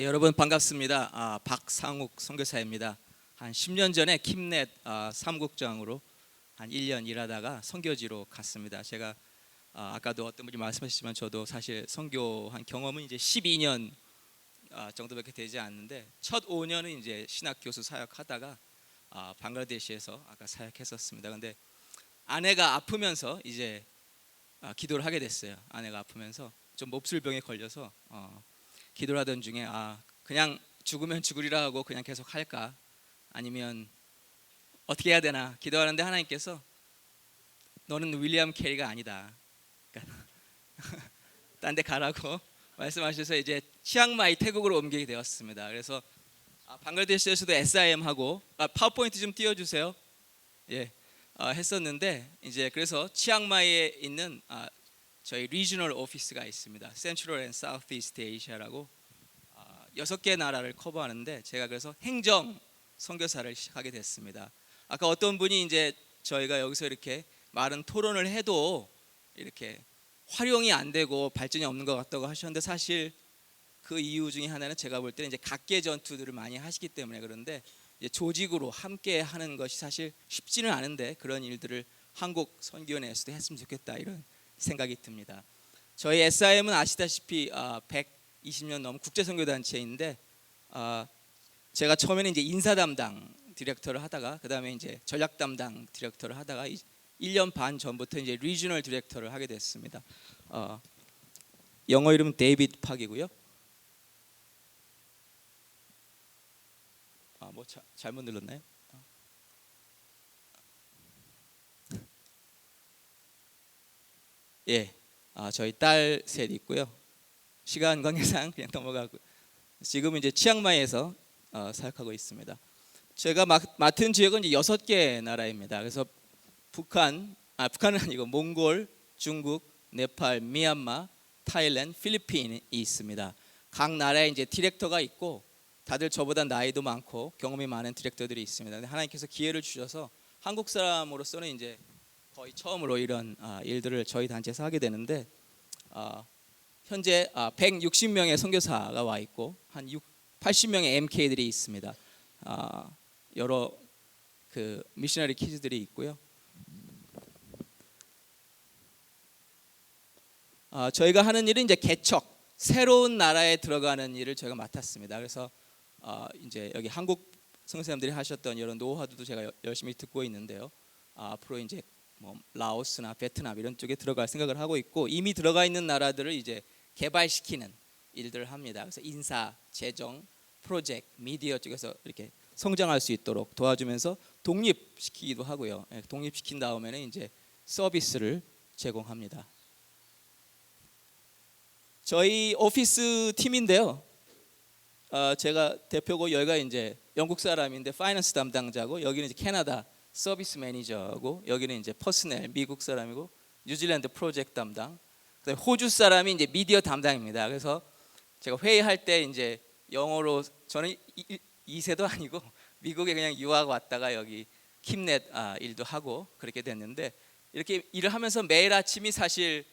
여러분 반갑습니다. 박상욱 선교사입니다. 한 10년 전에 킴넷 사무국장으로 한 1년 일하다가 선교지로 갔습니다. 제가 아까도 어떤 분이 말씀하셨지만 저도 사실 선교한 경험은 이제 12년 정도밖에 되지 않는데 첫 5년은 이제 신학 교수 사역하다가 방글라데시에서 아까 사역했었습니다. 근데 아내가 아프면서 이제 기도를 하게 됐어요. 아내가 아프면서 좀 몹쓸병에 걸려서 기도를 하던 중에 그냥 죽으면 죽으리라 하고 그냥 계속 할까 아니면 어떻게 해야 되나 기도하는데 하나님께서 너는 윌리엄 캐리가 아니다, 그러니까 딴 데 가라고 말씀하셔서 이제 치앙마이 태국으로 옮기게 되었습니다. 그래서 방글라데시에서도 SIM하고 파워포인트 좀 띄워주세요. 예, 했었는데 이제 그래서 치앙마이에 있는 저희 리지널 오피스가 있습니다. 센트럴 앤 사우스 이스트 에이시아라고 6개 나라를 커버하는데 제가 그래서 행정 선교사를 시작하게 됐습니다. 아까 어떤 분이 이제 저희가 여기서 이렇게 많은 토론을 해도 이렇게 활용이 안 되고 발전이 없는 것 같다고 하셨는데 사실 그 이유 중에 하나는 제가 볼 때는 이제 각계 전투들을 많이 하시기 때문에 그런데 이제 조직으로 함께 하는 것이 사실 쉽지는 않은데 그런 일들을 한국 선교원에서도 했으면 좋겠다 이런 생각이 듭니다. 저희 SIM은 아시다시피 120년 넘은 국제선교단체인데 제가 처음에는 이제 인사 담당 디렉터를 하다가 그 다음에 이제 전략 담당 디렉터를 하다가 1년 반 전부터 이제 리지널 디렉터를 하게 됐습니다. 영어 이름은 데이비드 팍이고요. 뭐 잘못 눌렀나요? 예, 저희 딸 셋 있고요. 시간 관계상 그냥 넘어가고 지금은 이제 치앙마이에서 사역하고 있습니다. 제가 맡은 지역은 이제 6개 나라입니다. 그래서 북한은 아니고 몽골, 중국, 네팔, 미얀마, 타일랜드, 필리핀이 있습니다. 각 나라에 이제 디렉터가 있고 다들 저보다 나이도 많고 경험이 많은 디렉터들이 있습니다. 근데 하나님께서 기회를 주셔서 한국 사람으로서는 이제 거의 처음으로 이런 일들을 저희 단체에서 하게 되는데 현재 160명의 선교사가 와 있고 한 80명의 MK들이 있습니다. 여러 그 미셔너리 키즈들이 있고요. 저희가 하는 일은 이제 개척, 새로운 나라에 들어가는 일을 저희가 맡았습니다. 그래서 이제 여기 한국 선교사님들이 하셨던 이런 노하우도 제가 열심히 듣고 있는데요. 앞으로 이제 뭐 라오스나 베트남 이런 쪽에 들어갈 생각을 하고 있고 이미 들어가 있는 나라들을 이제 개발시키는 일들을 합니다. 그래서 인사, 재정, 프로젝트, 미디어 쪽에서 이렇게 성장할 수 있도록 도와주면서 독립시키기도 하고요. 독립시킨 다음에는 이제 서비스를 제공합니다. 저희 오피스 팀인데요. 제가 대표고 여기가 이제 영국 사람인데 파이낸스 담당자고 여기는 이제 캐나다 서비스 매니저고 여기는 이제 퍼스넬 미국 사람이고 뉴질랜드 프로젝트 담당. 그다음에 호주 사람이 이제 미디어 담당입니다. 그래서 제가 회의할 때 이제 영어로 저는 2세도 아니고 미국에 그냥 유학 왔다가 여기 킴넷 일도 하고 그렇게 됐는데 이렇게 일을 하면서 매일 아침이 사실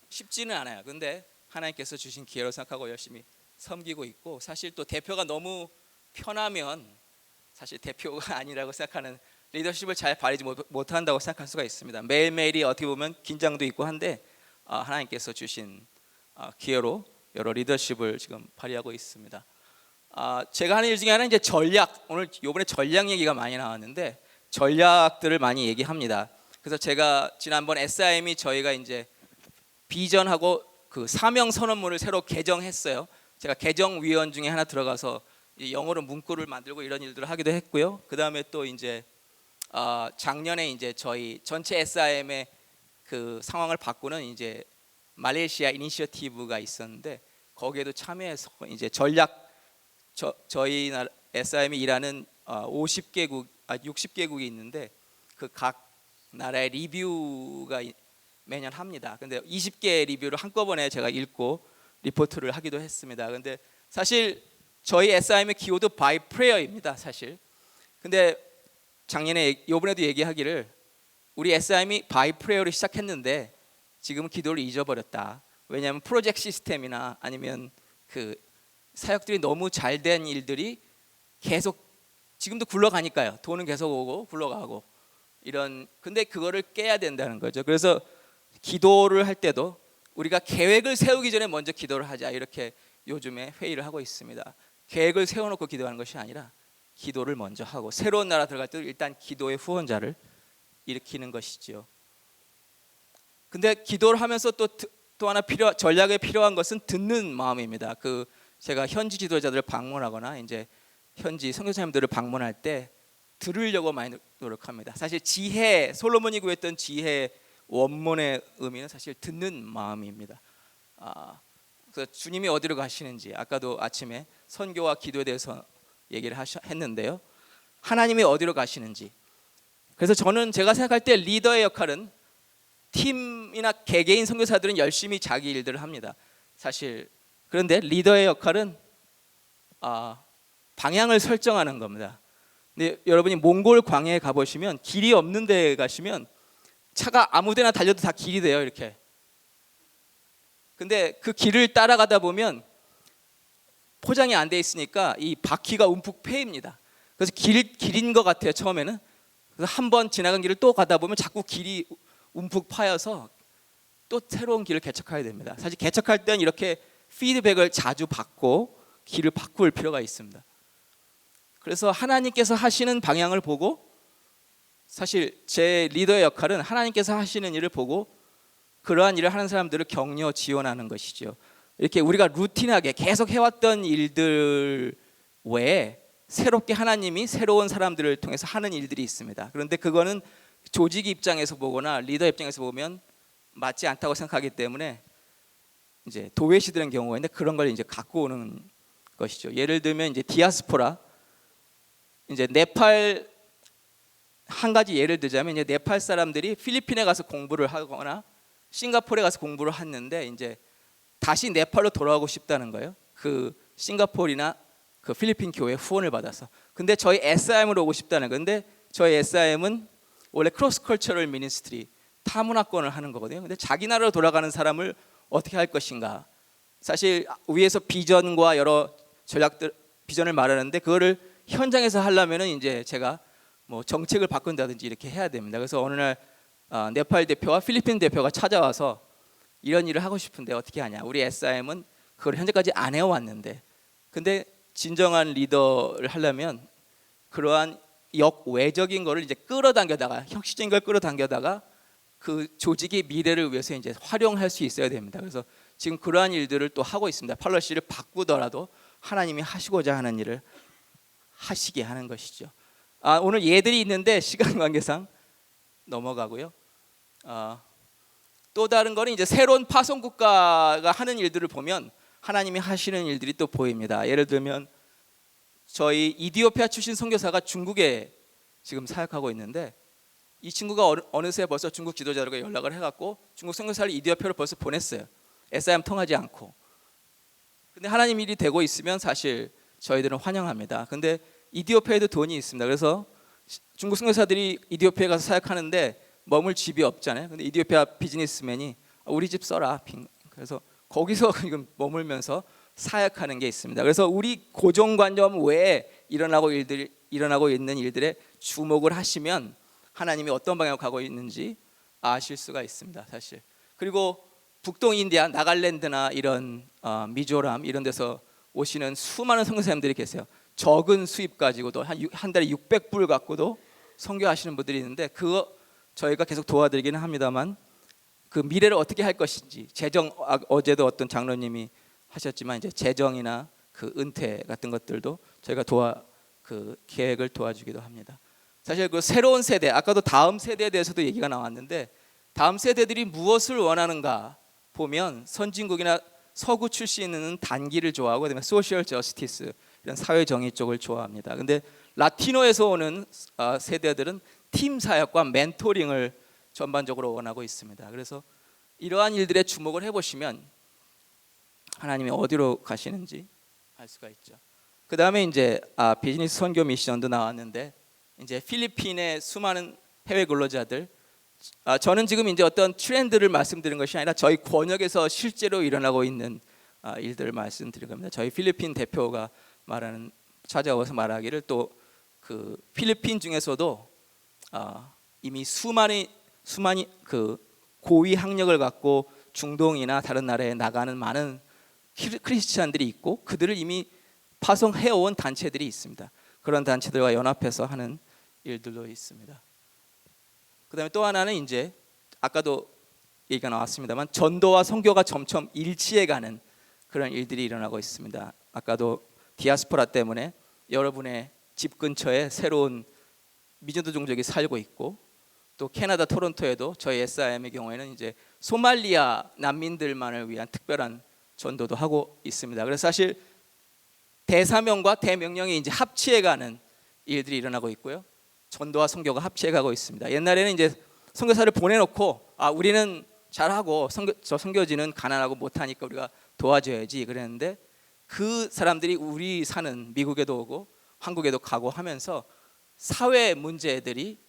쉽지는 않아요. 근데 하나님께서 주신 기회로 생각하고 열심히 섬기고 있고 사실 또 대표가 너무 편하면 사실 대표가 아니라고 생각하는 리더십을 잘 발휘지 못한다고 생각할 수가 있습니다. 매일매일이 어떻게 보면 긴장도 있고 한데 하나님께서 주신 기회로 여러 리더십을 지금 발휘하고 있습니다. 제가 하는 일 중에 하나는 이제 전략, 오늘 이번에 전략 얘기가 많이 나왔는데 전략들을 많이 얘기합니다. 그래서 제가 지난번 SIM이 저희가 이제 비전하고 그 사명 선언문을 새로 개정했어요. 제가 개정위원 중에 하나 들어가서 영어로 문구를 만들고 이런 일들을 하기도 했고요. 그 다음에 또 이제 작년에 이제 저희 전체 SIM의 그 상황을 바꾸는 이제 말레이시아 이니셔티브가 있었는데 거기에도 참여해서 이제 전략 저희 SIM이 일하는 60개국이 있는데 그 각 나라의 리뷰가 매년 합니다. 근데 20개 리뷰를 한꺼번에 제가 읽고 리포트를 하기도 했습니다. 근데 사실 저희 SIM의 기호도 by prayer입니다. 사실. 근데 작년에 이번에도 얘기하기를 우리 SIM이 by prayer로 시작했는데 지금은 기도를 잊어버렸다. 왜냐하면 프로젝트 시스템이나 아니면 그 사역들이 너무 잘 된 일들이 계속 지금도 굴러가니까요. 돈은 계속 오고 굴러가고 이런, 근데 그거를 깨야 된다는 거죠. 그래서 기도를 할 때도 우리가 계획을 세우기 전에 먼저 기도를 하자, 이렇게 요즘에 회의를 하고 있습니다. 계획을 세워놓고 기도하는 것이 아니라 기도를 먼저 하고, 새로운 나라 들어갈 때도 일단 기도의 후원자를 일으키는 것이죠. 근데 기도를 하면서 또 하나 전략에 필요한 것은 듣는 마음입니다. 제가 현지 지도자들을 방문하거나 이제 현지 선교사님들을 방문할 때 들으려고 많이 노력합니다. 사실 솔로몬이 구했던 지혜 원문의 의미는 사실 듣는 마음입니다. 그래서 주님이 어디로 가시는지, 아까도 아침에 선교와 기도에 대해서 얘기를 했는데요. 하나님이 어디로 가시는지. 그래서 제가 생각할 때 리더의 역할은, 팀이나 개개인 선교사들은 열심히 자기 일들을 합니다. 사실 그런데 리더의 역할은 방향을 설정하는 겁니다. 근데 여러분이 몽골 광야에 가보시면 길이 없는 데 가시면 차가 아무데나 달려도 다 길이 돼요, 이렇게. 근데 그 길을 따라가다 보면 포장이 안 돼 있으니까 이 바퀴가 움푹 패입니다. 그래서 길인 것 같아요, 처음에는. 그래서 한번 지나간 길을 또 가다 보면 자꾸 길이 움푹 파여서 또 새로운 길을 개척해야 됩니다. 사실 개척할 때는 이렇게 피드백을 자주 받고 길을 바꿀 필요가 있습니다. 그래서 하나님께서 하시는 방향을 보고, 사실 제 리더의 역할은 하나님께서 하시는 일을 보고 그러한 일을 하는 사람들을 격려 지원하는 것이죠. 이렇게 우리가 루틴하게 계속 해왔던 일들 외에 새롭게 하나님이 새로운 사람들을 통해서 하는 일들이 있습니다. 그런데 그거는 조직 입장에서 보거나 리더 입장에서 보면 맞지 않다고 생각하기 때문에 이제 도외시들의 경우가 있는데 그런 걸 이제 갖고 오는 것이죠. 예를 들면 이제 디아스포라, 이제 네팔, 한 가지 예를 들자면 이제 네팔 사람들이 필리핀에 가서 공부를 하거나 싱가포르에 가서 공부를 했는데 이제 다시 네팔로 돌아가고 싶다는 거예요. 그 싱가포르나 그 필리핀 교회 후원을 받아서. 근데 저희 SIM으로 오고 싶다는 건데, 저희 SIM은 원래 크로스 컬처럴 미니스트리, 타문화권을 하는 거거든요. 근데 자기 나라로 돌아가는 사람을 어떻게 할 것인가. 사실 위에서 비전과 여러 비전을 말하는데 그거를 현장에서 하려면은 이제 제가 뭐 정책을 바꾼다든지 이렇게 해야 됩니다. 그래서 어느 날 네팔 대표와 필리핀 대표가 찾아와서 이런 일을 하고 싶은데 어떻게 하냐. 우리 SIM은 그걸 현재까지 안 해왔는데, 근데 진정한 리더를 하려면 그러한 역외적인 거를 이제 끌어당겨다가, 형식적인 걸 끌어당겨다가 그 조직의 미래를 위해서 이제 활용할 수 있어야 됩니다. 그래서 지금 그러한 일들을 또 하고 있습니다. 펄러시를 바꾸더라도 하나님이 하시고자 하는 일을 하시게 하는 것이죠. 오늘 예들이 있는데 시간 관계상 넘어가고요. 또 다른 거는 이제 새로운 파송 국가가 하는 일들을 보면 하나님이 하시는 일들이 또 보입니다. 예를 들면 저희 이디오피아 출신 선교사가 중국에 지금 사역하고 있는데, 이 친구가 어느새 벌써 중국 지도자들과 연락을 해갖고 중국 선교사를 이디오피아로 벌써 보냈어요. SIM 통하지 않고. 근데 하나님 일이 되고 있으면 사실 저희들은 환영합니다. 근데 이디오피아에도 돈이 있습니다. 그래서 중국 선교사들이 이디오피아에 가서 사역하는데 머물 집이 없잖아요. 근데 이디오피아 비즈니스맨이 우리 집 써라. 그래서 거기서 지금 머물면서 사역하는 게 있습니다. 그래서 우리 고정관념 외에 일어나고 있는 일들에 주목을 하시면 하나님이 어떤 방향으로 가고 있는지 아실 수가 있습니다, 사실. 그리고 북동 인디아, 나갈랜드나 이런 미조람 이런 데서 오시는 수많은 선교사님들이 계세요. 적은 수입 가지고도 한 달에 600불 갖고도 선교하시는 분들이 있는데, 그거 저희가 계속 도와드리기는 합니다만 그 미래를 어떻게 할 것인지, 재정, 어제도 어떤 장로님이 하셨지만 이제 재정이나 그 은퇴 같은 것들도 저희가 그 계획을 도와주기도 합니다. 사실 그 새로운 세대, 아까도 다음 세대에 대해서도 얘기가 나왔는데, 다음 세대들이 무엇을 원하는가 보면 선진국이나 서구 출신은 단기를 좋아하고, 그다음에 소셜 저스티스 이런 사회 정의 쪽을 좋아합니다. 근데 라티노에서 오는 세대들은 팀 사역과 멘토링을 전반적으로 원하고 있습니다. 그래서 이러한 일들에 주목을 해보시면 하나님이 어디로 가시는지 알 수가 있죠. 그 다음에 이제 비즈니스 선교 미션도 나왔는데, 이제 필리핀의 수많은 해외 근로자들, 저는 지금 이제 어떤 트렌드를 말씀드리는 것이 아니라 저희 권역에서 실제로 일어나고 있는 일들을 말씀드릴 겁니다. 저희 필리핀 대표가 찾아와서 말하기를 또 그 필리핀 중에서도 이미 수많이 그 고위 학력을 갖고 중동이나 다른 나라에 나가는 많은 크리스찬들이 있고 그들을 이미 파송해온 단체들이 있습니다. 그런 단체들과 연합해서 하는 일들도 있습니다. 그다음에 또 하나는 이제 아까도 얘기가 나왔습니다만 전도와 선교가 점점 일치해가는 그런 일들이 일어나고 있습니다. 아까도 디아스포라 때문에 여러분의 집 근처에 새로운 미전도 종족이 살고 있고 또 캐나다 토론토에도 저희 SIM의 경우에는 이제 소말리아 난민들만을 위한 특별한 전도도 하고 있습니다. 그래서 사실 대사명과 대명령이 이제 합치해가는 일들이 일어나고 있고요. 전도와 선교가 합치해가고 있습니다. 옛날에는 이제 선교사를 보내놓고 우리는 잘하고 저 선교지는 가난하고 못하니까 우리가 도와줘야지 그랬는데 그 사람들이 우리 사는 미국에도 오고 한국에도 가고 하면서 사회 문제들이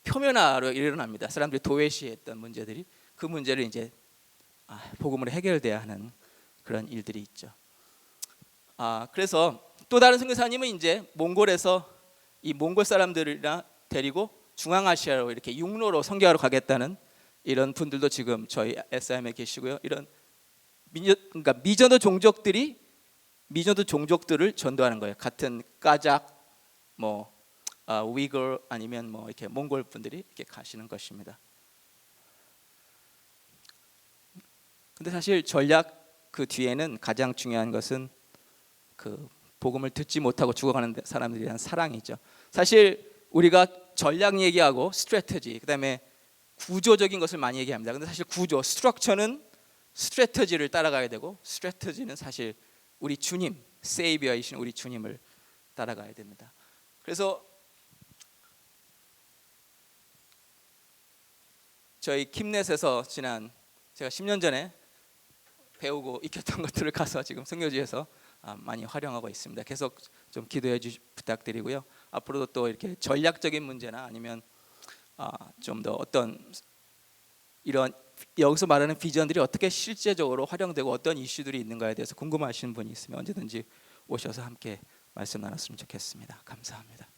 표면화로 일어납니다. 사람들이 도외시했던 문제들이 그 문제를 이제 복음으로 해결돼야 하는 그런 일들이 있죠. 그래서 또 다른 선교사님은 이제 몽골에서 이 몽골 사람들이랑 데리고 중앙아시아로 이렇게 육로로 선교하러 가겠다는 이런 분들도 지금 저희 SIM에 계시고요. 이런 그러니까 미전도 종족들을 전도하는 거예요. 같은 까작, 위거 아니면 이렇게 몽골 분들이 이렇게 가시는 것입니다. 근데 사실 전략 그 뒤에는 가장 중요한 것은 그 복음을 듣지 못하고 죽어가는 사람들에 대한 사랑이죠. 사실 우리가 전략 얘기하고 스트래테지, 그다음에 구조적인 것을 많이 얘기합니다. 근데 사실 스트럭처는 스트래테지를 따라가야 되고 스트래테지는 사실 우리 주님, 세이비어이신 우리 주님을 따라가야 됩니다. 그래서 저희 킴넷에서 지난 제가 10년 전에 배우고 익혔던 것들을 가서 지금 선교지에서 많이 활용하고 있습니다. 계속 좀 기도해 부탁드리고요. 앞으로도 또 이렇게 전략적인 문제나 아니면 좀 더 어떤 이런 여기서 말하는 비전들이 어떻게 실제적으로 활용되고 어떤 이슈들이 있는가에 대해서 궁금하신 분이 있으면 언제든지 오셔서 함께 말씀 나눴으면 좋겠습니다. 감사합니다.